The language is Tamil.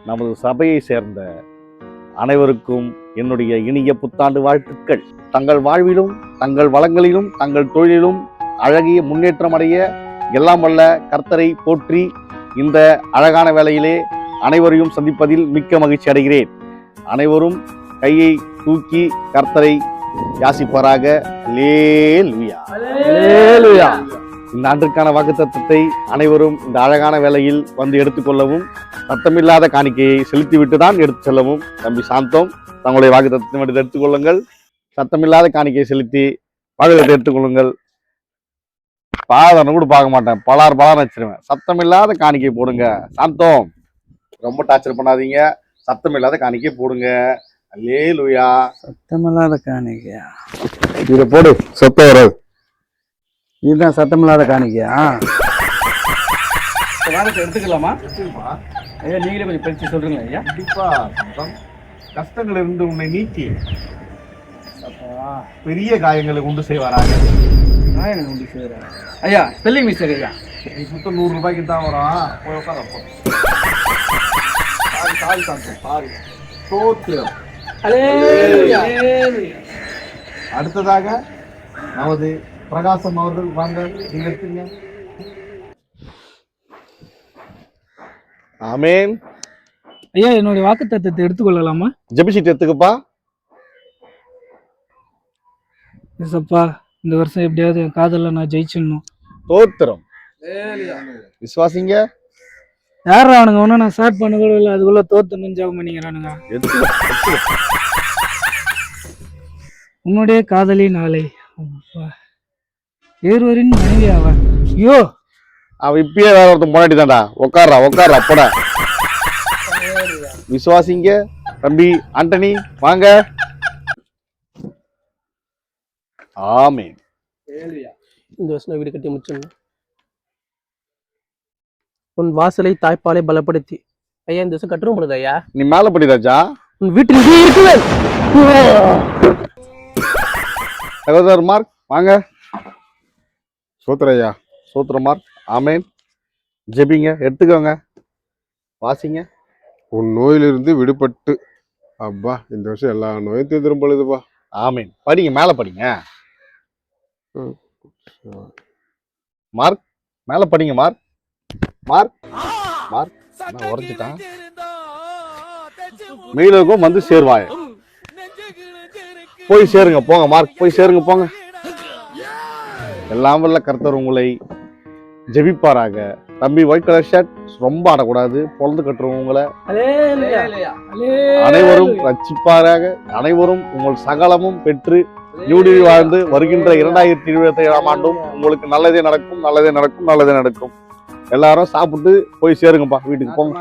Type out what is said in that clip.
நமது சபையை சேர்ந்த அனைவருக்கும் என்னுடைய இனிய புத்தாண்டு வாழ்த்துக்கள். தங்கள் வாழ்விலும் தங்கள் வளங்களிலும் தங்கள் தொழிலிலும் அழகிய முன்னேற்றம் அடைய எல்லாம் வல்ல கர்த்தரை போற்றி இந்த அழகான வேளையிலே அனைவரையும் சந்திப்பதில் மிக்க மகிழ்ச்சி அடைகிறேன். அனைவரும் கையை தூக்கி கர்த்தரை யாசிப்பாராக. அல்லேலூயா. அல்லேலூயா. இந்த ஆண்டிற்கான வாக்குத்தத்தத்தை அனைவரும் இந்த அழகான வேளையில் வந்து எடுத்துக்கொள்ளவும், சத்தமில்லாத காணிக்கையை செலுத்திவிட்டு தான் எடுத்து செல்லவும். தம்பி சாந்தம், தங்களுடைய வாக்குத்தத்தத்தை மட்டும் எடுத்துக்கொள்ளுங்கள். சத்தமில்லாத காணிக்கையை செலுத்தி வாக்குத்தத்தை எடுத்துக்கொள்ளுங்கள். பாதனை கூட பார்க்க மாட்டேன், பலார் வச்சிருவேன். சத்தமில்லாத காணிக்கை போடுங்க. சாந்தம், ரொம்ப டார்ச்சர் பண்ணாதீங்க. சத்தமில்லாத காணிக்கை போடுங்க. அல்லேலூயா. சத்தமில்லாத காணிக்கையா? இதை போடு, சொத்தம் வராது. இதுதான் சத்தமில்லாத காணிக்கையா? எடுத்துக்கலாமா? ஐயா, நீங்களே கொஞ்சம் பறிச்சு சொல்றீங்களா ஐயா? கண்டிப்பா. கஷ்டங்கள் இருந்து உன்னை நீக்கி பெரிய காயங்களை கொண்டு செய்வாராங்க. காயங்களை கொண்டு செய்வாராங்க. ஐயா, ஸ்பெல்லிங் மிஸ்டேக் ஐயா. நீ சுத்தம் 100 ரூபாய்க்கு தான் வரும். போய் உட்கார. அடுத்ததாக நமது பிரகாசம் அவர்கள் வாங்க, நீங்க எடுத்துங்க. ஆமேன். ஐயா, என்னுடைய வாக்குத்தத்தத்தை எடுத்துக்கொள்ளலாமா? ஜெபிச்சிட்டு எடுத்துக்கப்பா. ஏசப்பா, இந்த வருஷம் எப்படியாவது என் காதல நான் ஜெயிச்சிடணும். தோத்திரம். விசுவாசிங்க. யாரா அவனுங்க ஒன்னும் நான் ஸ்டார்ட் பண்ண கூட இல்லை, அதுக்குள்ள தோத்துன்னு ஜெபம் பண்ணிக்கிறானுங்க. உன்னுடைய காதலி நாளை வேறுவரின் மனைவி அவன். ஐயோ, அவன் இப்பயே வேற ஒருத்தன் முன்னாடி தான்டா. உட்கார்றா போட. விசுவாசிங்க. தம்பி ஆண்டனி வாங்க. ஆமென். இந்த வருஷம் வீடு கட்டி முடிச்சிடணும். உன் வாசலை தாய்ப்பாலை பலப்படுத்தி. ஐயா, இந்த வருஷம் கட்டுரும் பொழுது ஐயா. நீ மேல படி ராஜா. உன் வீட்டில் இருக்குவேன். சகோதரர் மார்க் வாங்க. சோத்திரையா. சோத்திர மார்க். ஆமேன். ஜெபிங்க, எடுத்துக்கோங்க, வாசிங்க. உன் நோயிலிருந்து விடுபட்டு. அப்பா, இந்த வருஷம் எல்லா நோயும் தீர்ந்துரும் பொழுதுப்பா. ஆமேன். படிங்க, மேல படிங்க. மார்க் மேல படிங்க. மார்க் உரைச்சிட்டான். மீனவுக்கும் வந்து சேர்வாய. போய் சேருங்க, போங்க. மார்க் போய் சேருங்க, போங்க. எல்லாம் வல்ல கர்த்தர் உங்களை ஜெபிப்பாராக. தம்பி ஒயிட் கலர் ஷர்ட் ரொம்ப ஆடக்கூடாது, பொழுது கட்டுறவங்க உங்களை அனைவரும் ரட்சிப்பாராக. அனைவரும் உங்கள் சகலமும் பெற்று நியூடி வாழ்ந்து வருகின்ற 2027ஆம் ஆண்டும் உங்களுக்கு நல்லதே நடக்கும். எல்லாரும் சாப்பிட்டு போய் சேருங்கப்பா, வீட்டுக்கு போங்க.